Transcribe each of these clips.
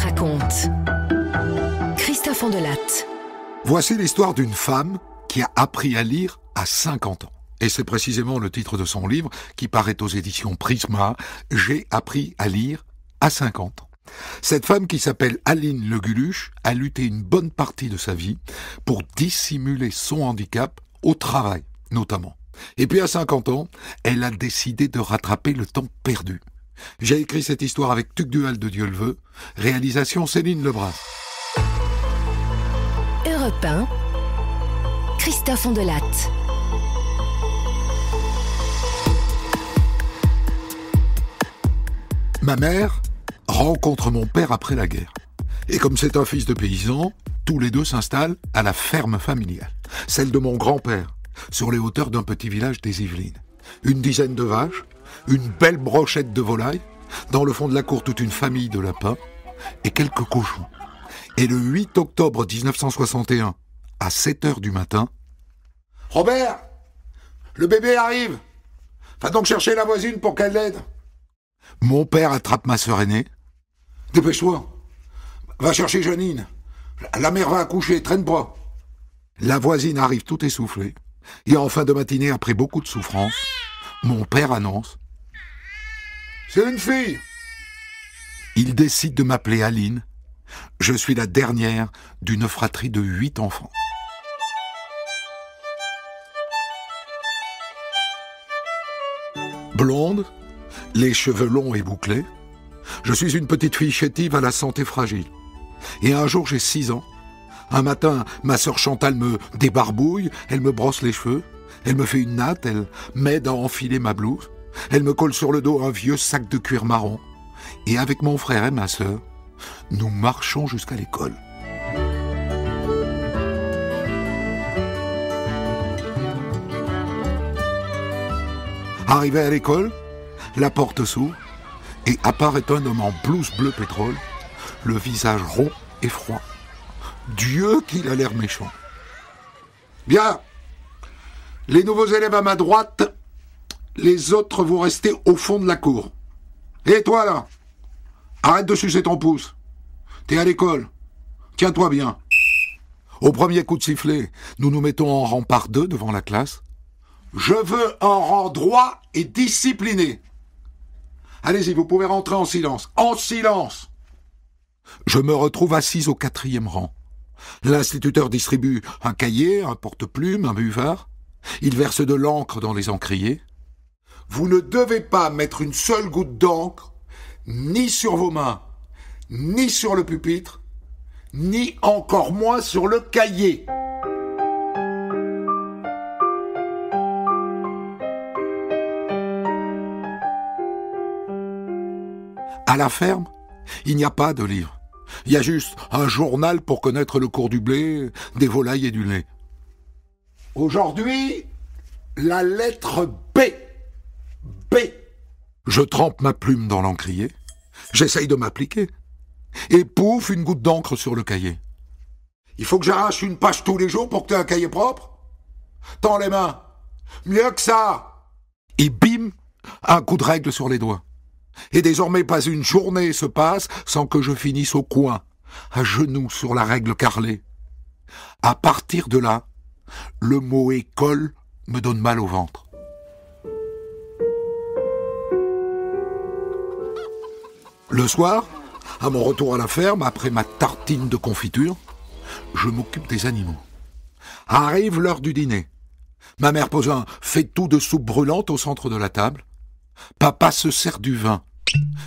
raconte. Christophe Ondelatte. Voici l'histoire d'une femme qui a appris à lire à 50 ans. Et c'est précisément le titre de son livre qui paraît aux éditions Prisma, « J'ai appris à lire à 50 ans ». Cette femme qui s'appelle Aline Leguluche a lutté une bonne partie de sa vie pour dissimuler son handicap au travail, notamment. Et puis à 50 ans, elle a décidé de rattraper le temps perdu. J'ai écrit cette histoire avec Tugdual de Dieu le veut, réalisation Céline Lebras. Europe 1, Christophe Ondelatte. Ma mère rencontre mon père après la guerre. Et comme c'est un fils de paysan, tous les deux s'installent à la ferme familiale, celle de mon grand-père, sur les hauteurs d'un petit village des Yvelines. Une dizaine de vaches, une belle brochette de volailles, dans le fond de la cour toute une famille de lapins et quelques cochons. Et le 8 octobre 1961, à 7 heures du matin... « Robert, le bébé arrive. Va donc chercher la voisine pour qu'elle l'aide. » Mon père attrape ma sœur aînée. « Dépêche-toi, va chercher Janine. La mère va accoucher, traîne pas. » La voisine arrive tout essoufflée. Et en fin de matinée, après beaucoup de souffrance, mon père annonce « C'est une fille !» Il décide de m'appeler Aline. Je suis la dernière d'une fratrie de 8 enfants. Blonde, les cheveux longs et bouclés, je suis une petite fille chétive à la santé fragile. Et un jour, j'ai 6 ans. Un matin, ma sœur Chantal me débarbouille, elle me brosse les cheveux, elle me fait une natte, elle m'aide à enfiler ma blouse, elle me colle sur le dos un vieux sac de cuir marron. Et avec mon frère et ma sœur, nous marchons jusqu'à l'école. Arrivé à l'école, la porte s'ouvre et apparaît un homme en blouse bleu pétrole, le visage rond et froid. Dieu qu'il a l'air méchant. Bien, les nouveaux élèves à ma droite, les autres vont rester au fond de la cour. Et toi là, arrête de sucer ton pouce. T'es à l'école. Tiens-toi bien. Au premier coup de sifflet, nous nous mettons en rang par 2 devant la classe. Je veux un rang droit et discipliné. Allez-y, vous pouvez rentrer en silence. En silence. Je me retrouve assise au 4e rang. L'instituteur distribue un cahier, un porte-plume, un buvard. Il verse de l'encre dans les encriers. Vous ne devez pas mettre une seule goutte d'encre, ni sur vos mains, ni sur le pupitre, ni encore moins sur le cahier. À la ferme, il n'y a pas de livre. Il y a juste un journal pour connaître le cours du blé, des volailles et du lait. Aujourd'hui, la lettre B. B. Je trempe ma plume dans l'encrier. J'essaye de m'appliquer. Et pouf, une goutte d'encre sur le cahier. Il faut que j'arrache une page tous les jours pour que tu aies un cahier propre? Tends les mains. Mieux que ça. Et bim, un coup de règle sur les doigts. Et désormais, pas une journée se passe sans que je finisse au coin, à genoux sur la règle carrelée. À partir de là, le mot école me donne mal au ventre. Le soir, à mon retour à la ferme, après ma tartine de confiture, je m'occupe des animaux. Arrive l'heure du dîner. Ma mère pose un faitout de soupe brûlante au centre de la table. Papa se sert du vin.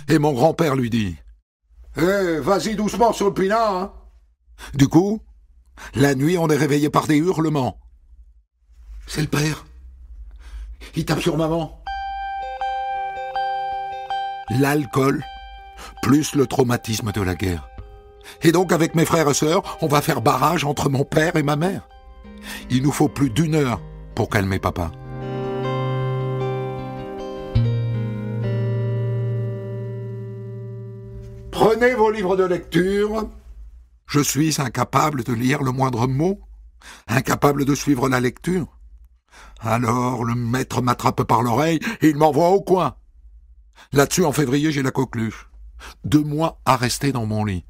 Et mon grand-père lui dit « vas-y doucement sur le pinard, hein !» Du coup, la nuit, on est réveillé par des hurlements. C'est le père. Il tape sur maman. L'alcool, plus le traumatisme de la guerre. Et donc, avec mes frères et sœurs, on va faire barrage entre mon père et ma mère. Il nous faut plus d'1 heure pour calmer papa. Prenez vos livres de lecture. Je suis incapable de lire le moindre mot, incapable de suivre la lecture. Alors le maître m'attrape par l'oreille et il m'envoie au coin. Là-dessus, en février, j'ai la coqueluche. 2 mois à rester dans mon lit.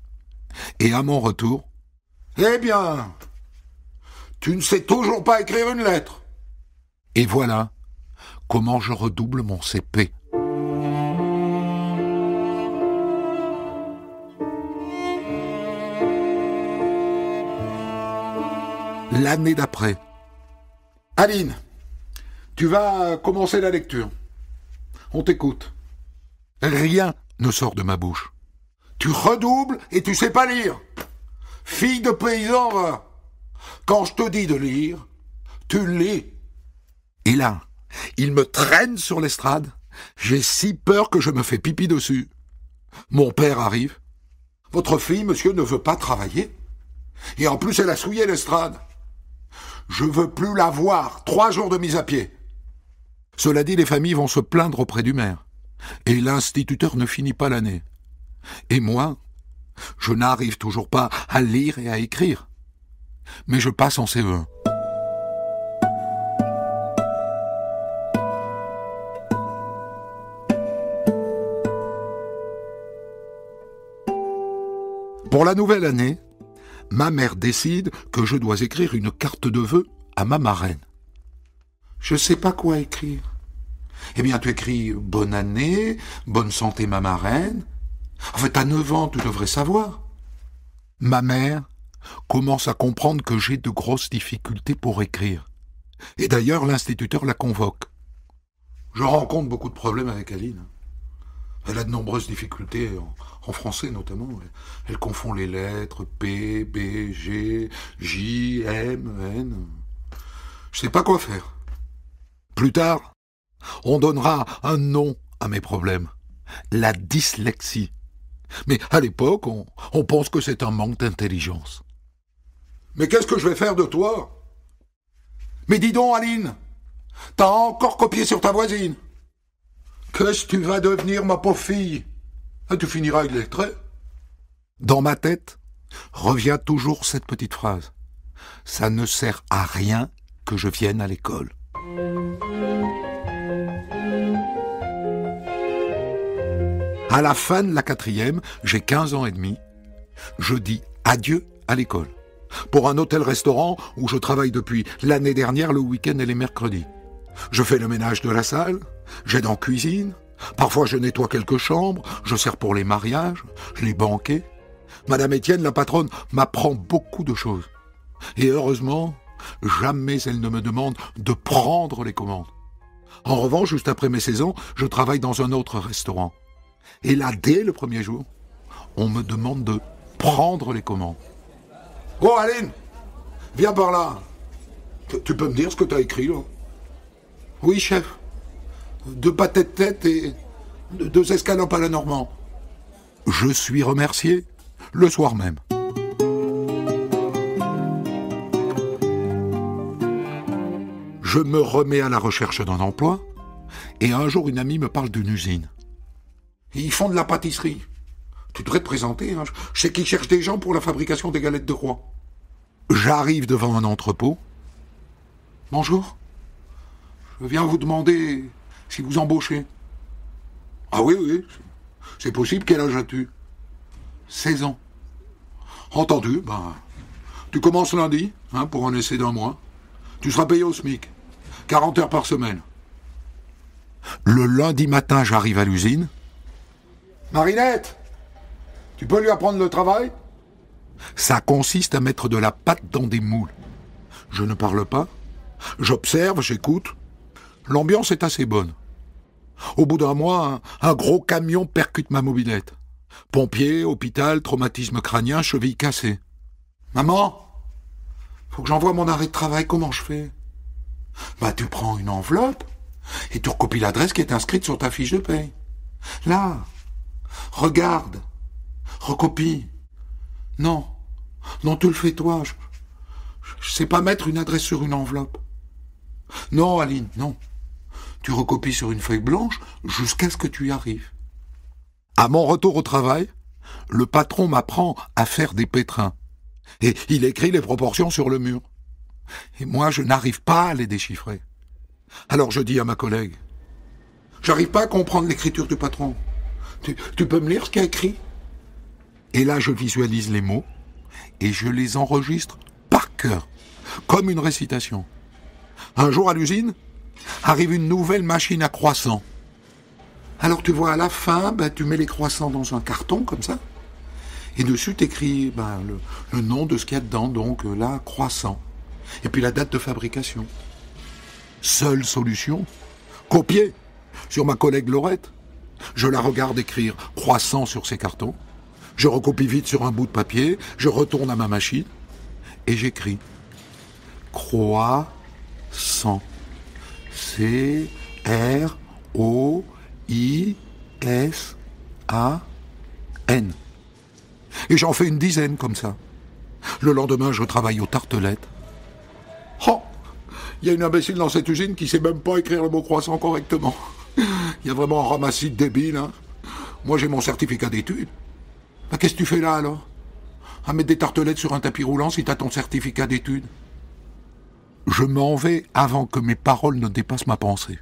Et à mon retour, « Eh bien, tu ne sais toujours pas écrire une lettre !» Et voilà comment je redouble mon CP. L'année d'après. « Aline, tu vas commencer la lecture. On t'écoute. » Rien ne sort de ma bouche. « Tu redoubles et tu sais pas lire. Fille de paysan, va. Quand je te dis de lire, tu lis. » Et là, il me traîne sur l'estrade. J'ai si peur que je me fais pipi dessus. Mon père arrive. « Votre fille, monsieur, ne veut pas travailler. Et en plus, elle a souillé l'estrade. Je veux plus la voir. 3 jours de mise à pied. » Cela dit, les familles vont se plaindre auprès du maire. Et l'instituteur ne finit pas l'année. Et moi, je n'arrive toujours pas à lire et à écrire. Mais je passe en CE1. Pour la nouvelle année, ma mère décide que je dois écrire une carte de vœux à ma marraine. Je sais pas quoi écrire. Eh bien, tu écris « Bonne année, bonne santé ma marraine ». En fait, à 9 ans, tu devrais savoir. Ma mère commence à comprendre que j'ai de grosses difficultés pour écrire. Et d'ailleurs, l'instituteur la convoque. Je rencontre beaucoup de problèmes avec Aline. Elle a de nombreuses difficultés, en français notamment. Elle confond les lettres P, B, G, J, M, N. Je sais pas quoi faire. Plus tard, on donnera un nom à mes problèmes. La dyslexie. Mais à l'époque, on pense que c'est un manque d'intelligence. Mais qu'est-ce que je vais faire de toi? Mais dis donc, Aline, t'as encore copié sur ta voisine. Qu'est-ce que tu vas devenir, ma pauvre fille? Tu finiras illettrée. Dans ma tête, revient toujours cette petite phrase. Ça ne sert à rien que je vienne à l'école. À la fin de la 4e, j'ai 15 ans et demi, je dis adieu à l'école. Pour un hôtel-restaurant où je travaille depuis l'année dernière le week-end et les mercredis. Je fais le ménage de la salle, j'aide en cuisine, parfois je nettoie quelques chambres, je sers pour les mariages, les banquets. Madame Étienne, la patronne, m'apprend beaucoup de choses. Et heureusement, jamais elle ne me demande de prendre les commandes. En revanche, juste après mes 16 ans, je travaille dans un autre restaurant. Et là, dès le premier jour, on me demande de prendre les commandes. « Oh, Aline, viens par là. Tu peux me dire ce que tu as écrit, là ?»« Oui, chef. 2 pâtés de tête et 2 escalopes à la Normand. » Je suis remercié le soir même. Je me remets à la recherche d'un emploi et un jour, une amie me parle d'une usine. Ils font de la pâtisserie. Tu devrais te présenter. Hein. Je sais qu'ils cherchent des gens pour la fabrication des galettes de roi. J'arrive devant un entrepôt. Bonjour. Je viens vous demander si vous embauchez. Ah oui, oui. C'est possible. Quel âge as-tu? 16 ans. Entendu. Tu commences lundi, pour un essai d'1 mois. Tu seras payé au SMIC. 40 heures par semaine. Le lundi matin, j'arrive à l'usine. Marinette, tu peux lui apprendre le travail? Ça consiste à mettre de la pâte dans des moules. Je ne parle pas, j'observe, j'écoute. L'ambiance est assez bonne. Au bout d'1 mois, un gros camion percute ma mobilette. Pompier, hôpital, traumatisme crânien, cheville cassée. Maman, faut que j'envoie mon arrêt de travail, comment je fais? Tu prends une enveloppe et tu recopies l'adresse qui est inscrite sur ta fiche de paye. Là, regarde, recopie. Non, tu le fais toi. Je sais pas mettre une adresse sur une enveloppe. Non, Aline, non. Tu recopies sur une feuille blanche jusqu'à ce que tu y arrives. À mon retour au travail, le patron m'apprend à faire des pétrins. Et il écrit les proportions sur le mur. Et moi, je n'arrive pas à les déchiffrer. Alors je dis à ma collègue, j'arrive pas à comprendre l'écriture du patron. Tu peux me lire ce qu'il y a écrit? Et là, je visualise les mots et je les enregistre par cœur, comme une récitation. Un jour à l'usine, arrive une nouvelle machine à croissants. Alors tu vois, à la fin, tu mets les croissants dans un carton, comme ça, et dessus t'écris le nom de ce qu'il y a dedans, donc là, croissant. Et puis la date de fabrication. Seule solution, copier sur ma collègue Laurette. Je la regarde écrire croissant sur ses cartons. Je recopie vite sur un bout de papier, je retourne à ma machine et j'écris croissant. C-R-O-I-S-A-N. Et j'en fais une dizaine comme ça. Le lendemain, je travaille aux tartelettes. Oh, il y a une imbécile dans cette usine qui sait même pas écrire le mot croissant correctement. Il y a vraiment un ramassis de débiles, hein. Moi, j'ai mon certificat d'études. Qu'est-ce que tu fais là, alors? À mettre des tartelettes sur un tapis roulant si t'as ton certificat d'études? Je m'en vais avant que mes paroles ne dépassent ma pensée.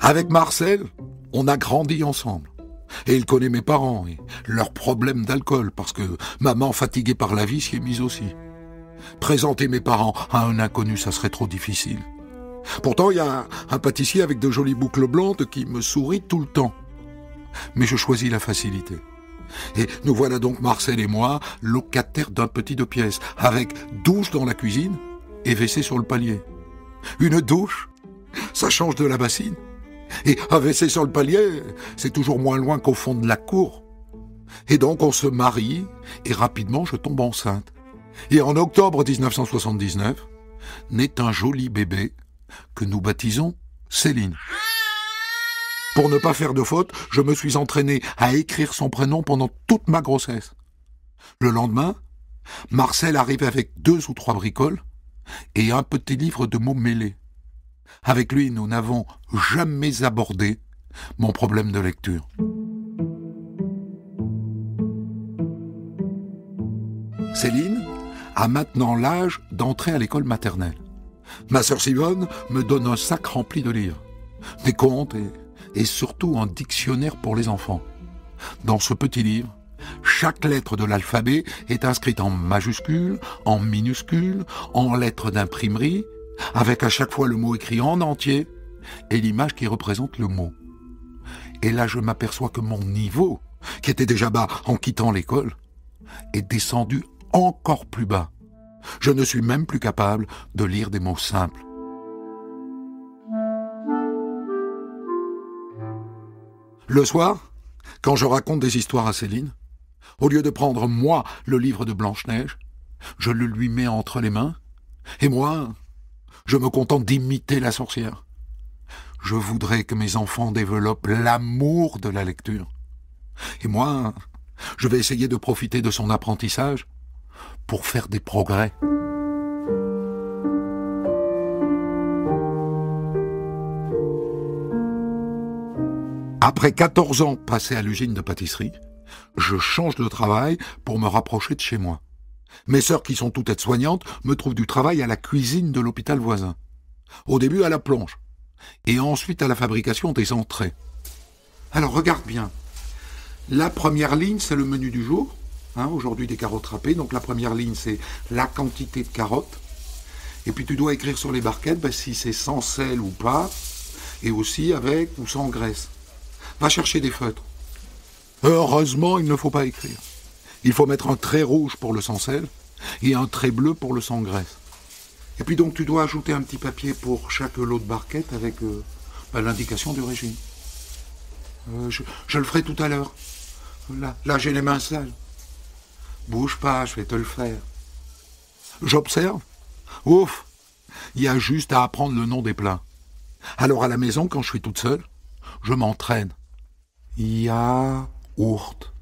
Avec Marcel, on a grandi ensemble. Et il connaît mes parents et leurs problèmes d'alcool, parce que maman, fatiguée par la vie, s'y est mise aussi. Présenter mes parents à un inconnu, ça serait trop difficile. Pourtant, il y a un pâtissier avec de jolies boucles blondes qui me sourit tout le temps. Mais je choisis la facilité. Et nous voilà donc, Marcel et moi, locataires d'un petit 2 pièces, avec douche dans la cuisine et WC sur le palier. Une douche, ça change de la bassine. Et un WC sur le palier, c'est toujours moins loin qu'au fond de la cour. Et donc on se marie, et rapidement je tombe enceinte. Et en octobre 1979, naît un joli bébé que nous baptisons Céline. Pour ne pas faire de faute, je me suis entraîné à écrire son prénom pendant toute ma grossesse. Le lendemain, Marcel arrive avec 2 ou 3 bricoles et un petit livre de mots mêlés. Avec lui, nous n'avons jamais abordé mon problème de lecture. Céline a maintenant l'âge d'entrer à l'école maternelle. Ma sœur Simone me donne un sac rempli de livres, des contes et surtout un dictionnaire pour les enfants. Dans ce petit livre, chaque lettre de l'alphabet est inscrite en majuscules, en minuscules, en lettres d'imprimerie, avec à chaque fois le mot écrit en entier et l'image qui représente le mot. Et là, je m'aperçois que mon niveau, qui était déjà bas en quittant l'école, est descendu encore plus bas. Je ne suis même plus capable de lire des mots simples. Le soir, quand je raconte des histoires à Céline, au lieu de prendre moi le livre de Blanche-Neige, je le lui mets entre les mains, et moi, je me contente d'imiter la sorcière. Je voudrais que mes enfants développent l'amour de la lecture. Et moi, je vais essayer de profiter de son apprentissage pour faire des progrès. Après 14 ans passés à l'usine de pâtisserie, je change de travail pour me rapprocher de chez moi. Mes sœurs, qui sont toutes aides-soignantes, me trouvent du travail à la cuisine de l'hôpital voisin. Au début à la plonge, et ensuite à la fabrication des entrées. Alors regarde bien. La première ligne, c'est le menu du jour. Aujourd'hui des carottes râpées. Donc la première ligne, c'est la quantité de carottes. Et puis tu dois écrire sur les barquettes si c'est sans sel ou pas, et aussi avec ou sans graisse. Va chercher des feutres. Heureusement, il ne faut pas écrire. Il faut mettre un trait rouge pour le sans sel et un trait bleu pour le sans graisse. Et puis donc tu dois ajouter un petit papier pour chaque lot de barquettes avec l'indication du régime. Je le ferai tout à l'heure. Là j'ai les mains sales. Bouge pas, je vais te le faire. J'observe. Ouf, il y a juste à apprendre le nom des plats. Alors à la maison, quand je suis toute seule, je m'entraîne. Yaourt,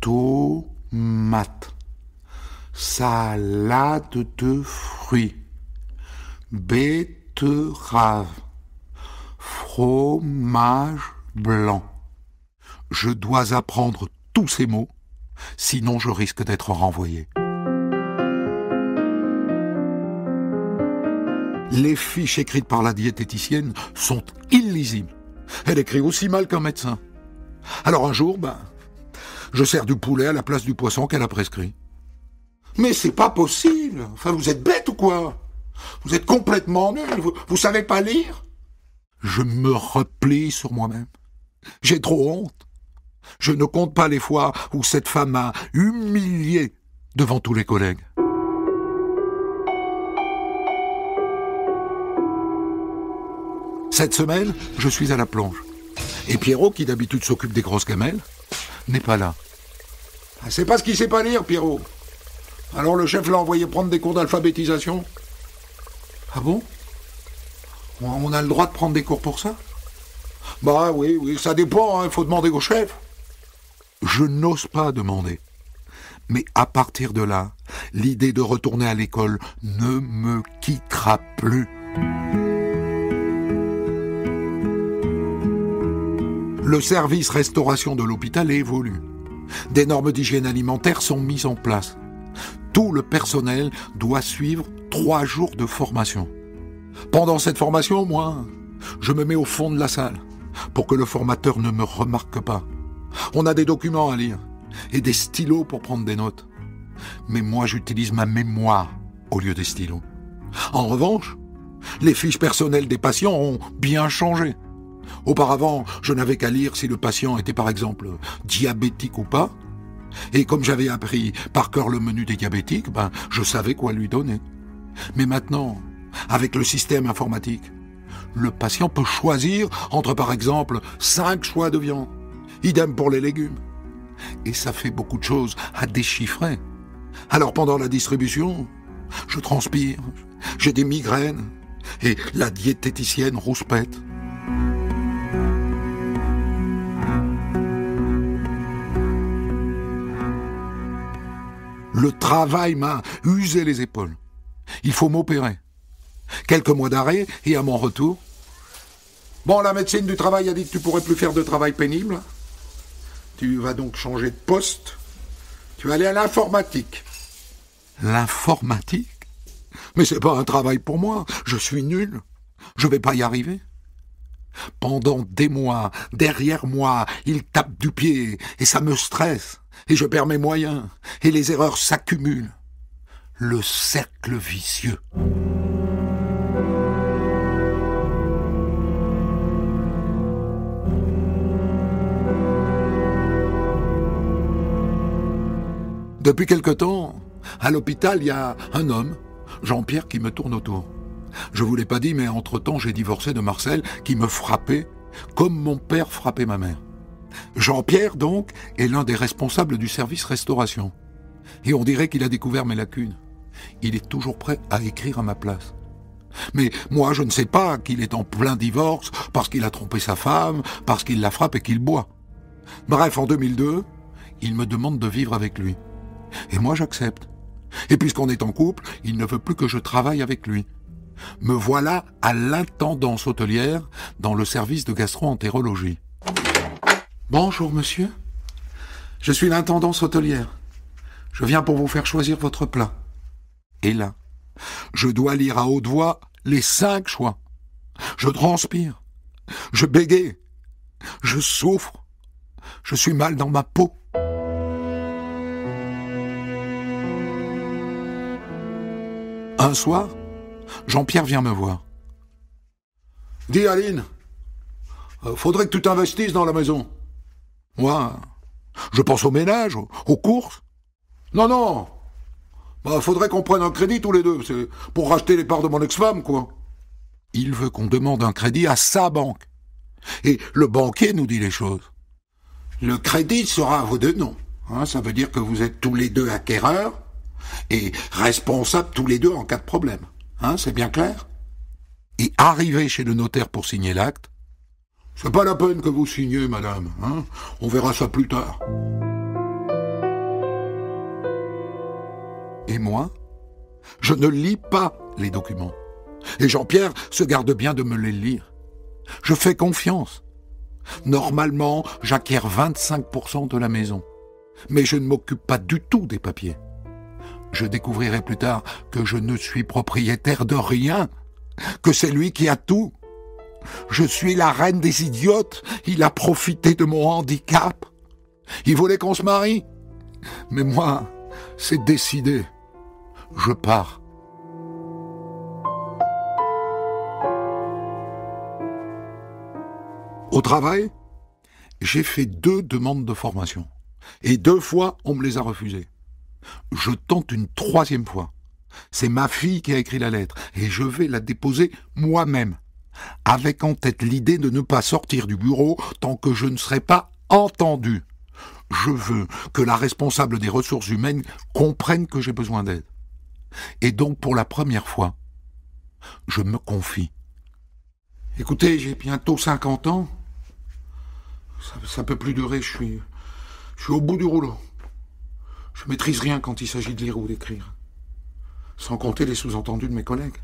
tomate, salade de fruits, betterave, fromage blanc. Je dois apprendre tous ces mots, sinon je risque d'être renvoyé. Les fiches écrites par la diététicienne sont illisibles. Elle écrit aussi mal qu'un médecin. Alors un jour, je sers du poulet à la place du poisson qu'elle a prescrit. Mais c'est pas possible. Enfin, vous êtes bête ou quoi? Vous êtes complètement nul. Vous savez pas lire? Je me replie sur moi-même. J'ai trop honte. Je ne compte pas les fois où cette femme m'a humilié devant tous les collègues. Cette semaine, je suis à la plonge. Et Pierrot, qui d'habitude s'occupe des grosses gamelles, n'est pas là. C'est parce qu'il sait pas lire, Pierrot. Alors le chef l'a envoyé prendre des cours d'alphabétisation. Ah bon? On a le droit de prendre des cours pour ça? Oui, ça dépend, il faut demander au chef. Je n'ose pas demander. Mais à partir de là, l'idée de retourner à l'école ne me quittera plus. Le service restauration de l'hôpital évolue. Des normes d'hygiène alimentaire sont mises en place. Tout le personnel doit suivre 3 jours de formation. Pendant cette formation, moi, je me mets au fond de la salle pour que le formateur ne me remarque pas. On a des documents à lire et des stylos pour prendre des notes. Mais moi, j'utilise ma mémoire au lieu des stylos. En revanche, les fiches personnelles des patients ont bien changé. Auparavant, je n'avais qu'à lire si le patient était par exemple diabétique ou pas. Et comme j'avais appris par cœur le menu des diabétiques, je savais quoi lui donner. Mais maintenant, avec le système informatique, le patient peut choisir entre par exemple 5 choix de viande. Idem pour les légumes. Et ça fait beaucoup de choses à déchiffrer. Alors pendant la distribution, je transpire, j'ai des migraines et la diététicienne rouspète. Le travail m'a usé les épaules. Il faut m'opérer. Quelques mois d'arrêt et à mon retour. Bon, la médecine du travail a dit que tu pourrais plus faire de travail pénible. Tu vas donc changer de poste. Tu vas aller à l'informatique. L'informatique? Mais c'est pas un travail pour moi. Je suis nul. Je vais pas y arriver. Pendant des mois, derrière moi, il tape du pied et ça me stresse. Et je perds mes moyens, et les erreurs s'accumulent. Le cercle vicieux. Depuis quelque temps, à l'hôpital, il y a un homme, Jean-Pierre, qui me tourne autour. Je vous l'ai pas dit, mais entre-temps, j'ai divorcé de Marcel, qui me frappait comme mon père frappait ma mère. Jean-Pierre, donc, est l'un des responsables du service restauration. Et on dirait qu'il a découvert mes lacunes. Il est toujours prêt à écrire à ma place. Mais moi, je ne sais pas qu'il est en plein divorce, parce qu'il a trompé sa femme, parce qu'il la frappe et qu'il boit. Bref, en 2002, il me demande de vivre avec lui. Et moi, j'accepte. Et puisqu'on est en couple, il ne veut plus que je travaille avec lui. Me voilà à l'intendance hôtelière dans le service de gastro-entérologie. Bonjour, monsieur. Je suis l'intendance hôtelière. Je viens pour vous faire choisir votre plat. Et là, je dois lire à haute voix les 5 choix. Je transpire. Je bégaye. Je souffre. Je suis mal dans ma peau. Un soir, Jean-Pierre vient me voir. Dis Aline, faudrait que tu t'investisses dans la maison. Moi, je pense au ménage, aux courses. Non. Faudrait qu'on prenne un crédit tous les deux, c'est pour racheter les parts de mon ex-femme, quoi. Il veut qu'on demande un crédit à sa banque. Et le banquier nous dit les choses. Le crédit sera à vos deux noms. Ça veut dire que vous êtes tous les deux acquéreurs et responsables tous les deux en cas de problème. C'est bien clair? Et arrivé chez le notaire pour signer l'acte, c'est pas la peine que vous signiez, madame. On verra ça plus tard. Et moi, je ne lis pas les documents. Et Jean-Pierre se garde bien de me les lire. Je fais confiance. Normalement, j'acquiers 25% de la maison. Mais je ne m'occupe pas du tout des papiers. Je découvrirai plus tard que je ne suis propriétaire de rien, que c'est lui qui a tout. Je suis la reine des idiotes. Il a profité de mon handicap. Il voulait qu'on se marie. Mais moi, c'est décidé. Je pars. Au travail, j'ai fait 2 demandes de formation. Et 2 fois, on me les a refusées. Je tente une 3e fois. C'est ma fille qui a écrit la lettre. Et je vais la déposer moi-même. Avec en tête l'idée de ne pas sortir du bureau tant que je ne serai pas entendu. Je veux que la responsable des ressources humaines comprenne que j'ai besoin d'aide. Et donc, pour la première fois, je me confie. Écoutez, j'ai bientôt 50 ans. Ça peut plus durer, je suis au bout du rouleau. Je maîtrise rien quand il s'agit de lire ou d'écrire. Sans compter les sous-entendus de mes collègues.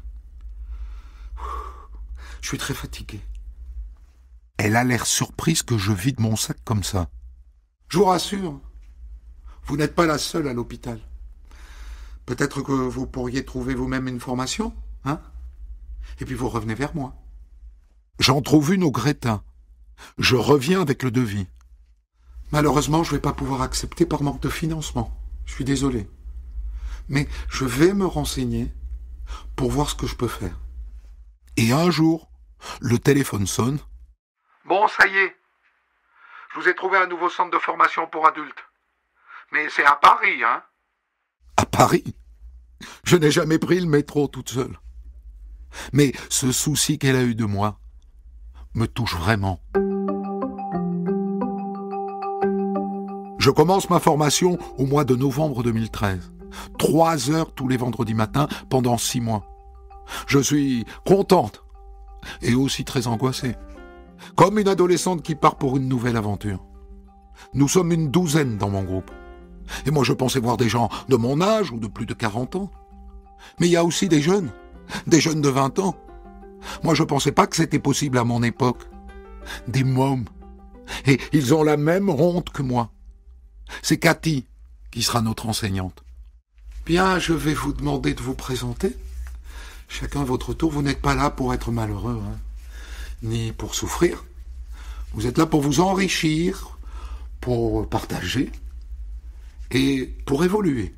Je suis très fatigué. Elle a l'air surprise que je vide mon sac comme ça. Je vous rassure, vous n'êtes pas la seule à l'hôpital. Peut-être que vous pourriez trouver vous-même une formation, hein? Et puis vous revenez vers moi. J'en trouve une au Greta. Je reviens avec le devis. Malheureusement, je ne vais pas pouvoir accepter par manque de financement. Je suis désolé. Mais je vais me renseigner pour voir ce que je peux faire. Et un jour, le téléphone sonne. Bon, ça y est. Je vous ai trouvé un nouveau centre de formation pour adultes. Mais c'est à Paris, hein? À Paris? Je n'ai jamais pris le métro toute seule. Mais ce souci qu'elle a eu de moi me touche vraiment. Je commence ma formation au mois de novembre 2013. 3 heures tous les vendredis matins pendant 6 mois. Je suis contente et aussi très angoissée. Comme une adolescente qui part pour une nouvelle aventure. Nous sommes une 12aine dans mon groupe. Et moi je pensais voir des gens de mon âge ou de plus de 40 ans. Mais il y a aussi des jeunes de 20 ans. Moi je pensais pas que c'était possible à mon époque. Des mômes. Et ils ont la même honte que moi. C'est Cathy qui sera notre enseignante. Bien, je vais vous demander de vous présenter. Chacun à votre tour, vous n'êtes pas là pour être malheureux, hein, ni pour souffrir. Vous êtes là pour vous enrichir, pour partager et pour évoluer.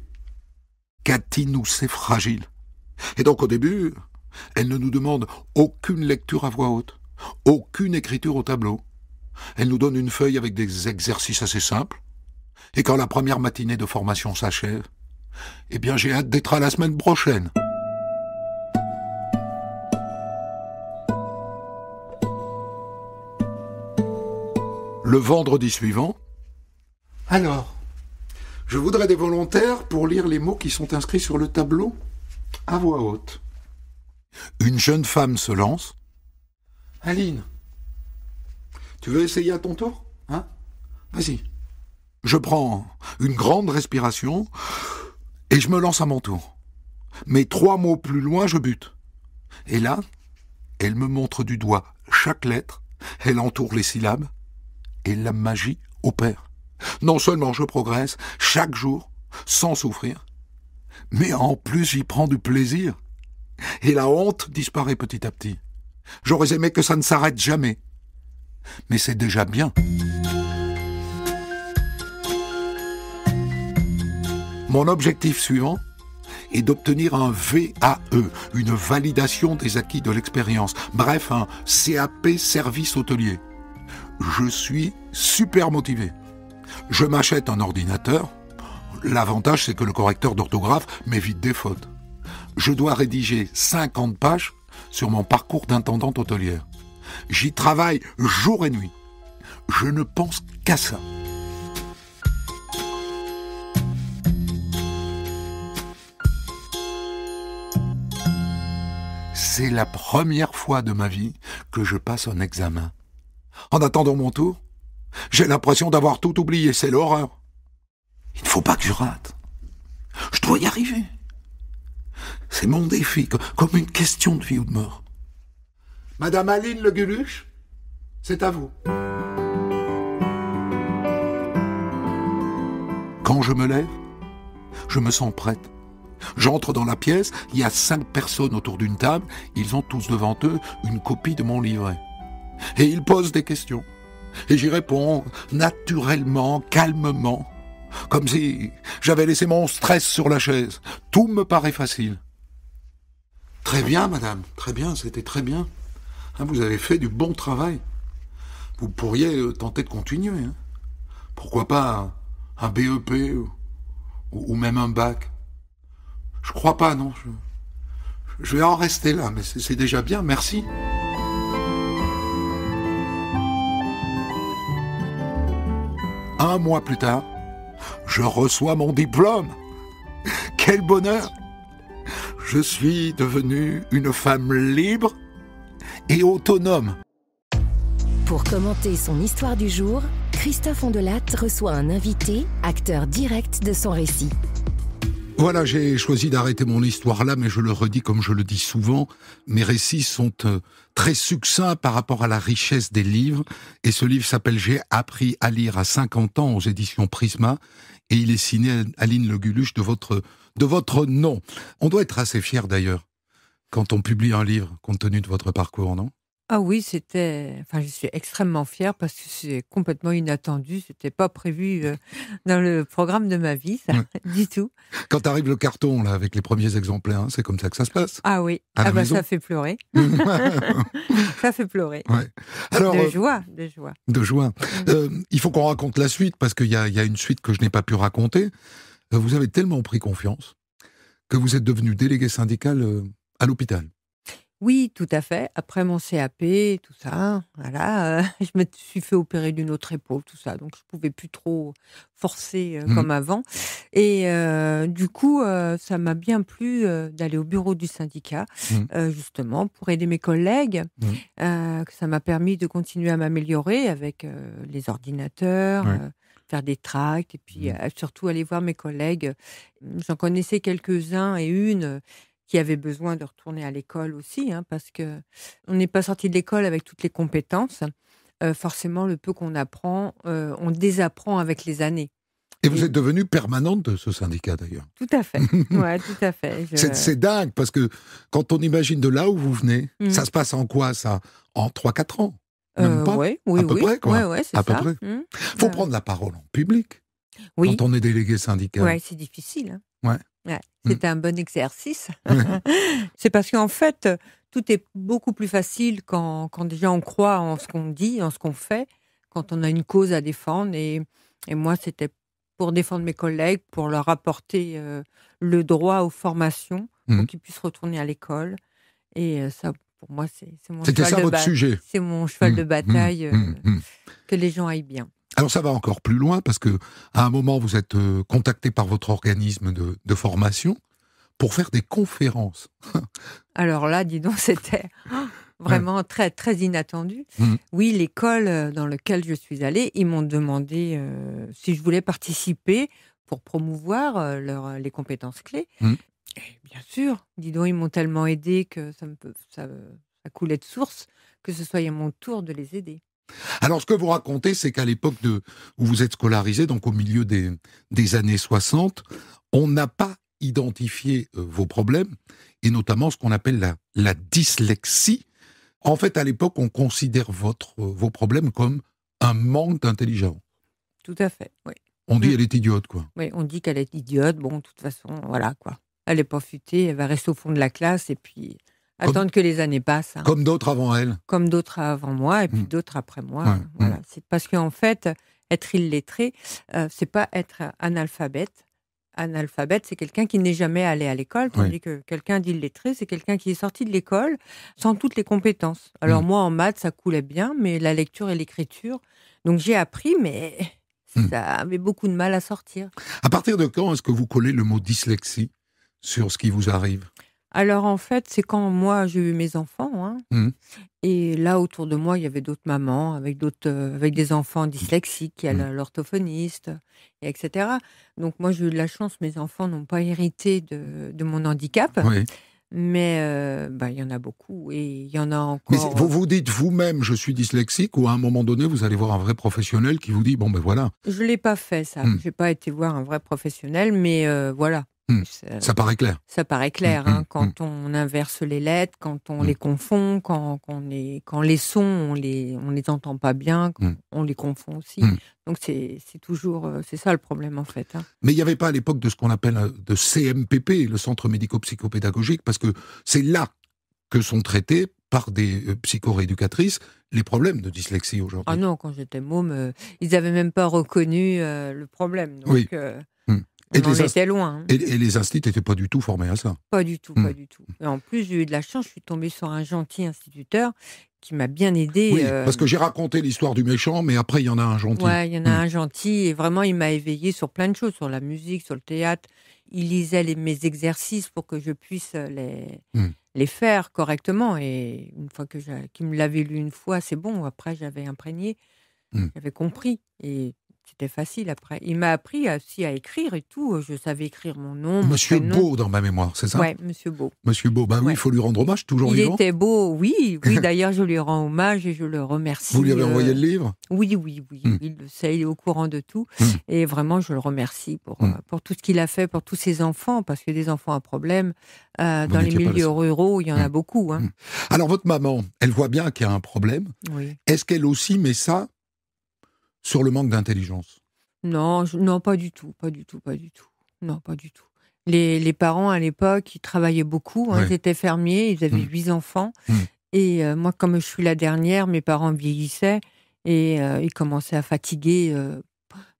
Cathy nous sait fragiles. Et donc au début, elle ne nous demande aucune lecture à voix haute, aucune écriture au tableau. Elle nous donne une feuille avec des exercices assez simples. Et quand la première matinée de formation s'achève, eh bien j'ai hâte d'être à la semaine prochaine. Le vendredi suivant, alors, je voudrais des volontaires pour lire les mots qui sont inscrits sur le tableau à voix haute. Une jeune femme se lance. Aline, tu veux essayer à ton tour, hein? Vas-y. Je prends une grande respiration et je me lance à mon tour. Mais 3 mots plus loin, je bute. Et là, elle me montre du doigt chaque lettre, elle entoure les syllabes et la magie opère. Non seulement je progresse chaque jour, sans souffrir, mais en plus j'y prends du plaisir. Et la honte disparaît petit à petit. J'aurais aimé que ça ne s'arrête jamais. Mais c'est déjà bien. Mon objectif suivant est d'obtenir un VAE, une validation des acquis de l'expérience, bref, un CAP service hôtelier. Je suis super motivé. Je m'achète un ordinateur. L'avantage, c'est que le correcteur d'orthographe m'évite des fautes. Je dois rédiger 50 pages sur mon parcours d'intendante hôtelière. J'y travaille jour et nuit. Je ne pense qu'à ça. C'est la première fois de ma vie que je passe un examen. En attendant mon tour, j'ai l'impression d'avoir tout oublié, c'est l'horreur. Il ne faut pas que je rate. Je dois y arriver. C'est mon défi, comme une question de vie ou de mort. Madame Aline Le Guluche, c'est à vous. Quand je me lève, je me sens prête. J'entre dans la pièce, il y a 5 personnes autour d'une table, ils ont tous devant eux une copie de mon livret. Et il pose des questions. Et j'y réponds naturellement, calmement, comme si j'avais laissé mon stress sur la chaise. Tout me paraît facile. Très bien, madame, très bien, c'était très bien. Vous avez fait du bon travail. Vous pourriez tenter de continuer. Pourquoi pas un BEP ou même un bac. Je crois pas, non. Je vais en rester là, mais c'est déjà bien, merci. Un mois plus tard, je reçois mon diplôme. Quel bonheur! Je suis devenue une femme libre et autonome. Pour commenter son histoire du jour, Christophe Ondelatte reçoit un invité, acteur direct de son récit. Voilà, j'ai choisi d'arrêter mon histoire là, mais je le redis comme je le dis souvent, mes récits sont très succincts par rapport à la richesse des livres, et ce livre s'appelle « J'ai appris à lire à 50 ans » aux éditions Prisma, et il est signé Aline Le Guluche de votre nom. On doit être assez fier d'ailleurs, quand on publie un livre, compte tenu de votre parcours, non ? Ah oui, je suis extrêmement fière parce que c'est complètement inattendu. C'était pas prévu dans le programme de ma vie, ça, du tout. Quand arrive le carton, là, avec les premiers exemplaires, c'est comme ça que ça se passe. Ah oui, ça fait pleurer. Ça fait pleurer. Ouais. Alors, de joie. De joie. Il faut qu'on raconte la suite, parce qu'il y a une suite que je n'ai pas pu raconter. Vous avez tellement pris confiance que vous êtes devenu délégué syndical à l'hôpital. Oui, tout à fait. Après mon CAP, tout ça, voilà, je me suis fait opérer d'une autre épaule, tout ça. Donc, je pouvais plus trop forcer comme avant. Et du coup, ça m'a bien plu d'aller au bureau du syndicat, justement, pour aider mes collègues. Que ça m'a permis de continuer à m'améliorer avec les ordinateurs, faire des tracts, et puis surtout aller voir mes collègues. J'en connaissais quelques-uns et une qui avaient besoin de retourner à l'école aussi, parce que on n'est pas sorti de l'école avec toutes les compétences. Forcément, le peu qu'on apprend, on désapprend avec les années. Et vous êtes devenue permanente de ce syndicat, d'ailleurs. Tout à fait. Ouais, tout à fait. C'est dingue, parce que quand on imagine de là où vous venez, ça se passe en quoi, ça ? En 3-4 ans ? Même pas ? Oui, à peu près, quoi. Ouais, c'est à ça. peu près. Faut prendre la parole en public quand on est délégué syndical. Oui, c'est difficile. Ouais. C'est un bon exercice. C'est parce qu'en fait, tout est beaucoup plus facile quand déjà on croit en ce qu'on dit, en ce qu'on fait, quand on a une cause à défendre. Et moi, c'était pour défendre mes collègues, pour leur apporter le droit aux formations, pour qu'ils puissent retourner à l'école. Et ça, pour moi, c'est mon C'était cheval ça votre sujet. C'est mon cheval de bataille, que les gens aillent bien. Alors ça va encore plus loin, parce que à un moment vous êtes contacté par votre organisme de formation pour faire des conférences. Alors là, dis donc, c'était vraiment très, très inattendu. Oui, l'école dans laquelle je suis allée, ils m'ont demandé si je voulais participer pour promouvoir les compétences clés. Et bien sûr, dis donc, ils m'ont tellement aidé que ça coulait de source, que ce soit à mon tour de les aider. Alors, ce que vous racontez, c'est qu'à l'époque où vous êtes scolarisé, donc au milieu des années 60, on n'a pas identifié vos problèmes, et notamment ce qu'on appelle la dyslexie. En fait, à l'époque, on considère vos problèmes comme un manque d'intelligence. Tout à fait, oui. On dit elle est idiote, quoi. Oui, on dit qu'elle est idiote. Bon, de toute façon, voilà, quoi. Elle n'est pas futée, elle va rester au fond de la classe, et puis attendre que les années passent. Comme d'autres avant elle. Comme d'autres avant moi, et puis d'autres après moi. Voilà. C'est parce qu'en fait, être illettré, c'est pas être analphabète. Analphabète, c'est quelqu'un qui n'est jamais allé à l'école, tandis que quelqu'un d'illettré, c'est quelqu'un qui est sorti de l'école sans toutes les compétences. Alors moi, en maths, ça coulait bien, mais la lecture et l'écriture, donc j'ai appris, mais ça avait beaucoup de mal à sortir. À partir de quand est-ce que vous collez le mot dyslexie sur ce qui vous arrive ? Alors en fait, c'est quand moi j'ai eu mes enfants, et là autour de moi il y avait d'autres mamans avec des enfants dyslexiques, il y a l'orthophoniste, et etc. Donc moi j'ai eu de la chance, mes enfants n'ont pas hérité de mon handicap, mais il y en a beaucoup et il y en a encore. Mais vous vous dites vous-même je suis dyslexique, ou à un moment donné vous allez voir un vrai professionnel qui vous dit bon ben voilà. Je l'ai pas fait ça, j'ai pas été voir un vrai professionnel, mais voilà. Ça paraît clair. Ça paraît clair, quand on inverse les lettres, quand on les confond, quand les sons, on les entend pas bien, on les confond aussi. Donc c'est toujours, c'est ça le problème en fait. Mais il n'y avait pas à l'époque de ce qu'on appelle de CMPP, le Centre médico-psychopédagogique, parce que c'est là que sont traités par des psychorééducatrices les problèmes de dyslexie aujourd'hui. Ah non, quand j'étais môme, ils n'avaient même pas reconnu le problème. Donc, oui. On en était loin. Et les instituts n'étaient pas du tout formés à ça. Pas du tout, pas du tout. Et en plus, j'ai eu de la chance, je suis tombée sur un gentil instituteur qui m'a bien aidée. Oui, parce que j'ai raconté l'histoire du méchant, mais après, il y en a un gentil. Ouais, il y en a un gentil, et vraiment, il m'a éveillée sur plein de choses, sur la musique, sur le théâtre. Il lisait mes exercices pour que je puisse les faire correctement. Et une fois qu'il me l'avait lu une fois, c'est bon. Après, j'avais imprégné, j'avais compris. Et c'était facile après. Il m'a appris aussi à écrire et tout. Je savais écrire mon nom, Monsieur mon prénom. Beau, dans ma mémoire, c'est ça? Oui, Monsieur Beau. Monsieur Beau, oui, il faut lui rendre hommage, toujours vivant. Il était beau, oui. D'ailleurs, je lui rends hommage et je le remercie. Vous lui avez envoyé le livre? Oui, il le sait, il est au courant de tout. Et vraiment, je le remercie pour tout ce qu'il a fait pour tous ses enfants, parce que des enfants à problème, dans les milieux ruraux, il y en a beaucoup. Alors, votre maman, elle voit bien qu'il y a un problème. Oui. Est-ce qu'elle aussi met ça sur le manque d'intelligence? Non, pas du tout. Non, pas du tout. Les parents, à l'époque, ils travaillaient beaucoup. Ils étaient fermiers, ils avaient 8 enfants. Et moi, comme je suis la dernière, mes parents vieillissaient et ils commençaient à fatiguer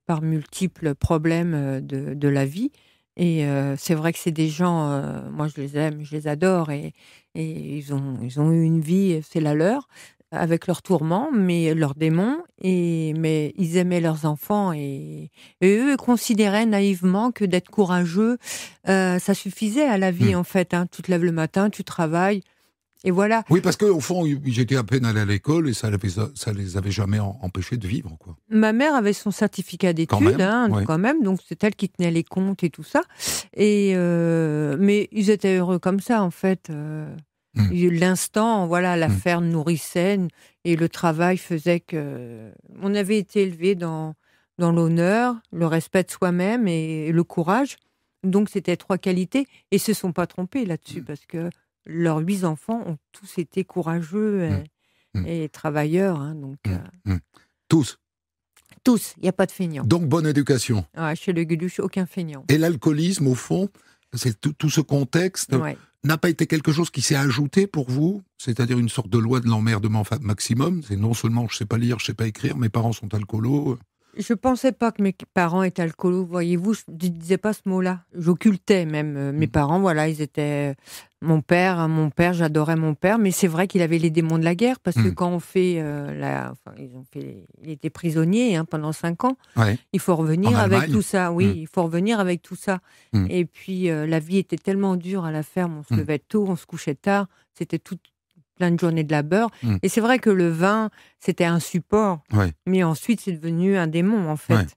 par multiples problèmes de la vie. Et c'est vrai que c'est des gens, moi je les aime, je les adore. Et ils ont eu une vie, c'est la leur, avec leurs tourments, mais leurs démons, mais ils aimaient leurs enfants et eux considéraient naïvement que d'être courageux, ça suffisait à la vie en fait. Tu te lèves le matin, tu travailles, et voilà. Oui, parce qu'au fond, ils étaient à peine allés à l'école et ça les avait jamais empêchés de vivre, quoi. Ma mère avait son certificat d'études, quand même, donc c'est elle qui tenait les comptes et tout ça. Et mais ils étaient heureux comme ça, en fait. L'instant, voilà, la ferme nourrissait et le travail faisait que on avait été élevés dans l'honneur, le respect de soi-même et le courage. Donc c'était 3 qualités et ils se sont pas trompés là-dessus parce que leurs 8 enfants ont tous été courageux et travailleurs. Donc tous, il n'y a pas de feignant. Donc bonne éducation. Chez le Gueuluche, aucun feignant. Et l'alcoolisme, au fond, c'est tout ce contexte. N'a pas été quelque chose qui s'est ajouté pour vous? C'est-à-dire une sorte de loi de l'emmerdement maximum? C'est non seulement je sais pas lire, je sais pas écrire, mes parents sont alcoolos. Je pensais pas que mes parents étaient alcoolos, voyez-vous, je ne disais pas ce mot-là. J'occultais même mes parents, voilà, ils étaient... Mon père, j'adorais mon père, mais c'est vrai qu'il avait les démons de la guerre, parce que quand on fait il était prisonnier pendant 5 ans, il faut revenir avec tout ça, il faut revenir avec tout ça. Et puis la vie était tellement dure à la ferme, on se levait tôt, on se couchait tard, c'était plein de journées de labeur. Et c'est vrai que le vin, c'était un support, mais ensuite c'est devenu un démon, en fait.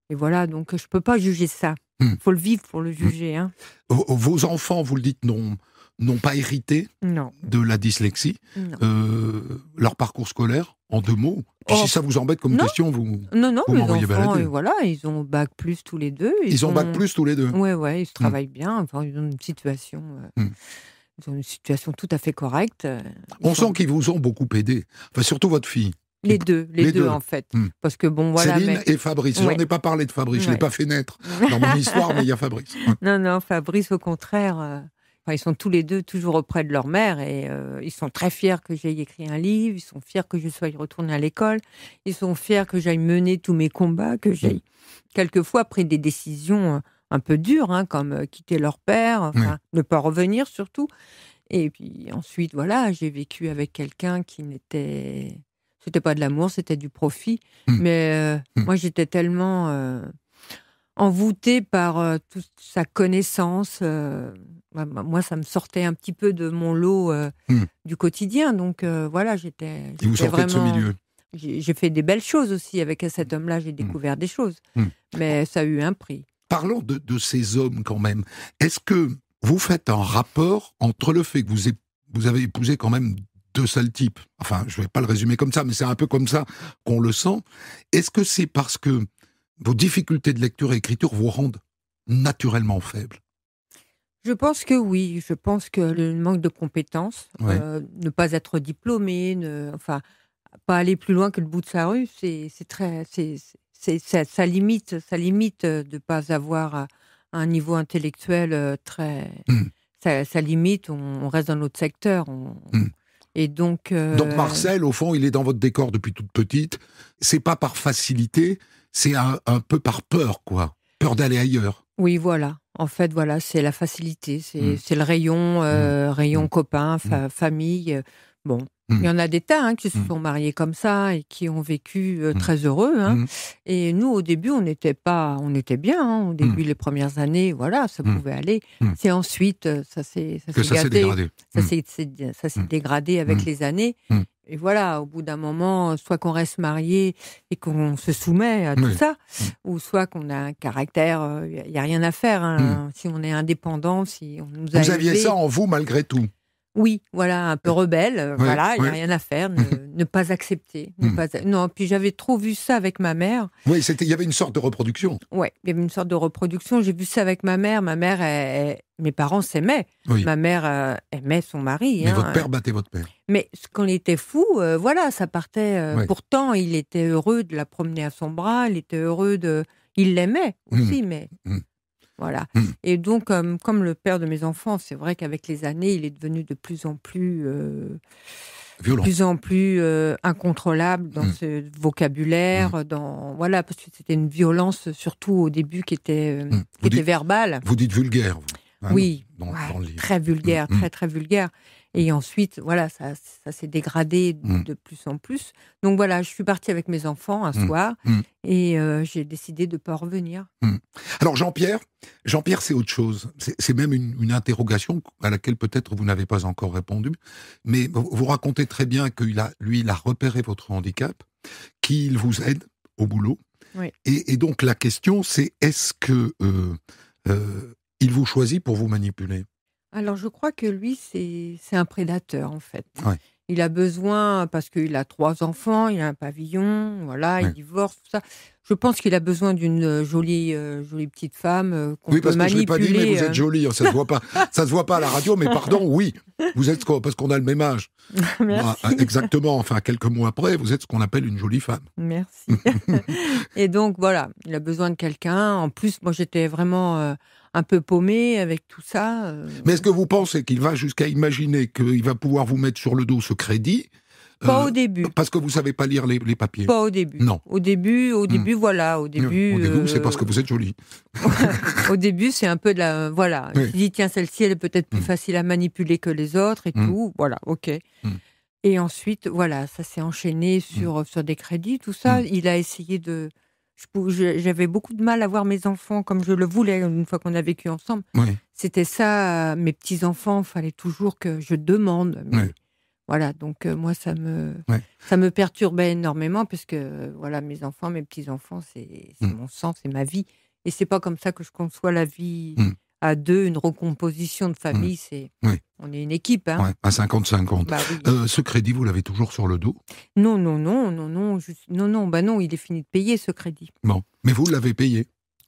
Et voilà, donc je peux pas juger ça. Il faut le vivre pour le juger. Vos enfants, vous le dites, n'ont pas hérité de la dyslexie. Leur parcours scolaire, en 2 mots. Puis si ça vous embête comme question, vous m'envoyez balader. Voilà, ils ont bac plus tous les deux. Ils ont bac plus tous les deux. Ouais, ils se travaillent bien. Enfin, ils ont une situation... Ils ont une situation tout à fait correcte. On sent qu'ils vous ont beaucoup aidé. Enfin, surtout votre fille. Les deux en fait. Parce que bon, voilà. Céline et Fabrice. J'en ai pas parlé de Fabrice, je l'ai pas fait naître dans mon histoire, mais il y a Fabrice. Non, Fabrice, au contraire. Ils sont tous les deux toujours auprès de leur mère et ils sont très fiers que j'aille écrit un livre. Ils sont fiers que je sois retournée à l'école. Ils sont fiers que j'aille mener tous mes combats, que j'aille quelquefois pris des décisions un peu dures, comme quitter leur père, ne pas revenir surtout. Et puis ensuite, voilà, j'ai vécu avec quelqu'un qui n'était... C'était pas de l'amour, c'était du profit. Mais moi, j'étais tellement envoûtée par toute sa connaissance. Moi, ça me sortait un petit peu de mon lot du quotidien. Donc voilà, j'étais vous sortez vraiment... de ce milieu. J'ai fait des belles choses aussi avec cet homme-là. J'ai découvert des choses. Mais ça a eu un prix. Parlons de ces hommes quand même. Est-ce que vous faites un rapport entre le fait que vous avez épousé quand même 2 sales types? Enfin, je ne vais pas le résumer comme ça, mais c'est un peu comme ça qu'on le sent. Est-ce que c'est parce que vos difficultés de lecture et écriture vous rendent naturellement faible? Je pense que oui. Je pense que le manque de compétences, Ouais. ne pas être diplômé, enfin, pas aller plus loin que le bout de sa rue, c'est très, ça limite de ne pas avoir un niveau intellectuel très. Mmh. Ça limite, on reste dans notre secteur. Mmh. Et donc. Donc Marcel, au fond, il est dans votre décor depuis toute petite. C'est pas par facilité, c'est un peu par peur, quoi. Peur d'aller ailleurs. Oui, voilà. En fait, voilà, c'est la facilité, Mmh. c'est le rayon, rayon Mmh. copains, famille. Bon, il Mmh. y en a des tas qui se Mmh. sont mariés comme ça et qui ont vécu Mmh. très heureux. Mmh. Et nous, au début, on était bien. Au début, les premières années, voilà, ça Mmh. pouvait aller. Mmh. C'est ensuite, ça s'est Que ça s'est gâté, dégradé. ça Mmh. s'est Mmh. dégradé avec Mmh. les années. Mmh. Et voilà, au bout d'un moment, soit qu'on reste marié et qu'on se soumet à tout Oui. ça, ou soit qu'on a un caractère, il n'y a rien à faire. Si on est indépendant, si on nous a Vous aviez élevés. ça en vous malgré tout. Oui, voilà, un peu rebelle, Ouais, voilà, il n'y a ouais. rien à faire, ne pas accepter. Non, puis j'avais trop vu ça avec ma mère. Oui, il y avait une sorte de reproduction. Ouais, il y avait une sorte de reproduction. J'ai vu ça avec ma mère. Ma mère, mes parents s'aimaient. Oui. Ma mère aimait son mari. Mais votre père battait votre père. Mais quand il était fou, voilà, ça partait. Ouais. Pourtant, il était heureux de la promener à son bras. Il était heureux de. Il l'aimait aussi, mais voilà. Et donc, comme le père de mes enfants, c'est vrai qu'avec les années, il est devenu de plus en plus Violent. incontrôlable dans ce vocabulaire, voilà, parce que c'était une violence surtout au début qui était verbale. Vous dites vulgaire, vous. Hein, Oui, dans le livre. très vulgaire, très très vulgaire. Et ensuite, voilà, ça s'est dégradé de plus en plus. Donc voilà, je suis partie avec mes enfants un soir et j'ai décidé de ne pas revenir. Alors Jean-Pierre, c'est autre chose. C'est même une interrogation à laquelle peut-être vous n'avez pas encore répondu. Mais vous racontez très bien qu'il il a repéré votre handicap, qu'il vous aide au boulot. Oui. Et donc la question, c'est est-ce que il vous choisit pour vous manipuler? Alors, je crois que lui, c'est un prédateur, en fait. Ouais. Il a besoin, parce qu'il a 3 enfants, il a un pavillon, voilà, il divorce, tout ça. Je pense qu'il a besoin d'une jolie petite femme qu'on Oui, peut parce que je ne l'ai pas dit, manipuler. mais vous êtes jolie. Ça ne se voit pas. Ça se voit pas à la radio, mais pardon, oui. Vous êtes parce qu'on a le même âge. Merci. Exactement. Enfin, quelques mois après, vous êtes ce qu'on appelle une jolie femme. Merci. Et donc, voilà, il a besoin de quelqu'un. En plus, moi, j'étais vraiment un peu paumée avec tout ça. Mais est-ce que vous pensez qu'il va jusqu'à imaginer qu'il va pouvoir vous mettre sur le dos ce crédit? Pas au début. Parce que vous ne savez pas lire les papiers. Pas au début. Non. Au début, voilà. Au début, c'est parce que vous êtes jolie. Au début, c'est un peu de la. Voilà. Oui. Je dis, tiens, celle-ci, elle est peut-être plus facile à manipuler que les autres et tout. Voilà, ok. Et ensuite, voilà, ça s'est enchaîné sur des crédits, tout ça. Il a essayé de. J'avais beaucoup de mal à voir mes enfants comme je le voulais une fois qu'on a vécu ensemble. Oui. C'était ça, mes petits-enfants, il fallait toujours que je demande. Mais voilà, donc moi, ça me perturbait énormément parce que, voilà, mes enfants, mes petits-enfants, c'est mon sang, c'est ma vie. Et c'est pas comme ça que je conçois la vie à deux, une recomposition de famille. On est une équipe. Hein. Ouais, à 50-50. Bah, oui. Ce crédit, vous l'avez toujours sur le dos? Non, il est fini de payer ce crédit. Bon, mais vous l'avez payé?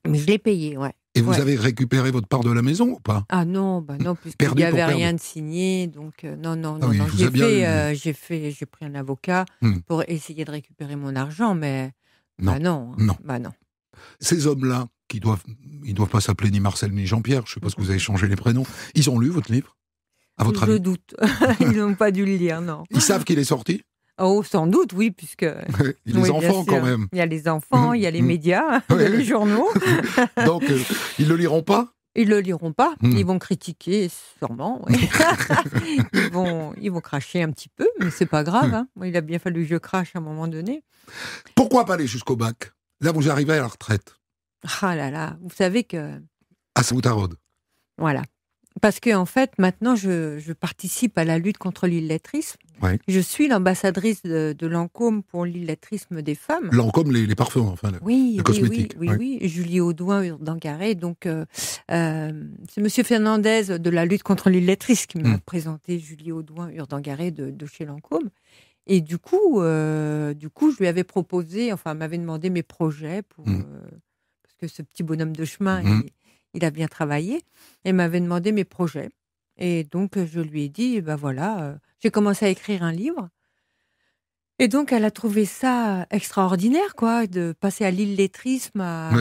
Mais je l'ai payé, ouais. Et vous avez récupéré votre part de la maison ou pas? Ah non, puisqu'il n'y avait rien de signé, donc non. Oui, J'ai pris un avocat pour essayer de récupérer mon argent, mais non. Ces hommes-là, ils doivent pas s'appeler ni Marcel ni Jean-Pierre, je suppose que vous avez changé les prénoms, ils ont lu votre livre? À votre avis? Je doute. Ils n'ont pas dû le lire, non. Ils savent qu'il est sorti? Oh, sans doute, oui, puisque... Il y a les enfants, quand même. Il y a les enfants, il y a les médias, il y a les journaux. Donc, ils ne le liront pas? Ils ne le liront pas. Ils vont critiquer, sûrement. Ouais. ils vont cracher un petit peu, mais c'est pas grave. Hein. Moi, il a bien fallu que je crache à un moment donné. Pourquoi pas aller jusqu'au bac? Là, vous arrivez à la retraite. Ah là là, vous savez que... Ah, ça vous taraude. Voilà. Parce que en fait, maintenant, je participe à la lutte contre l'illettrisme. Ouais. Je suis l'ambassadrice de Lancôme pour l'illettrisme des femmes. Lancôme, les parfums, enfin, les cosmétiques. Oui. Julie Audouin, Urdangaret. Donc, c'est Monsieur Fernandez de la lutte contre l'illettrisme qui m'a présenté Julie Audouin, Urdangaret de chez Lancôme. Et du coup, je lui avais proposé, enfin, m'avait demandé mes projets pour parce que ce petit bonhomme de chemin, il a bien travaillé, et m'avait demandé mes projets. Et donc, je lui ai dit, ben voilà, j'ai commencé à écrire un livre. Et donc, elle a trouvé ça extraordinaire, quoi, de passer à l'illettrisme à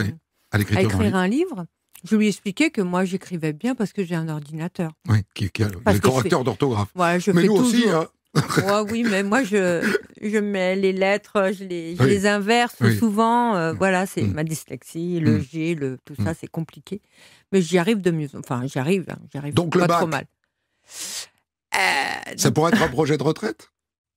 écrire un livre. Je lui ai expliqué que moi, j'écrivais bien parce que j'ai un ordinateur. Oui, qui a le correcteur d'orthographe. Ouais, mais nous aussi, hein. Oui, mais moi, je mets les lettres, je les inverse souvent. Voilà, c'est ma dyslexie, le G, tout ça, c'est compliqué. Mais j'y arrive de mieux. Enfin, j'y arrive donc, pas le bac, trop mal. Ça pourrait être un projet de retraite ?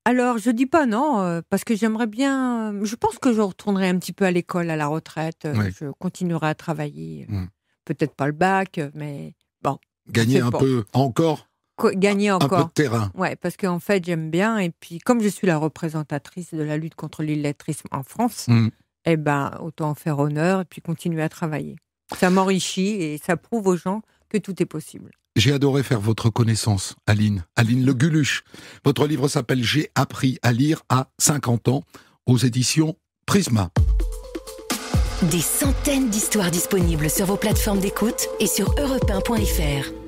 Alors, je dis pas non, parce que j'aimerais bien... Je pense que je retournerai un petit peu à l'école, à la retraite. Je continuerai à travailler. Peut-être pas le bac, mais bon. Gagner un peu encore ? Gagner encore. Un peu de terrain. Ouais, parce qu'en fait, j'aime bien. Et puis, comme je suis la représentatrice de la lutte contre l'illettrisme en France, eh ben, autant en faire honneur et puis continuer à travailler. Ça m'enrichit et ça prouve aux gens que tout est possible. J'ai adoré faire votre connaissance, Aline. Aline Le Guluche. Votre livre s'appelle « J'ai appris à lire à 50 ans » aux éditions Prisma. Des centaines d'histoires disponibles sur vos plateformes d'écoute et sur europe1.fr.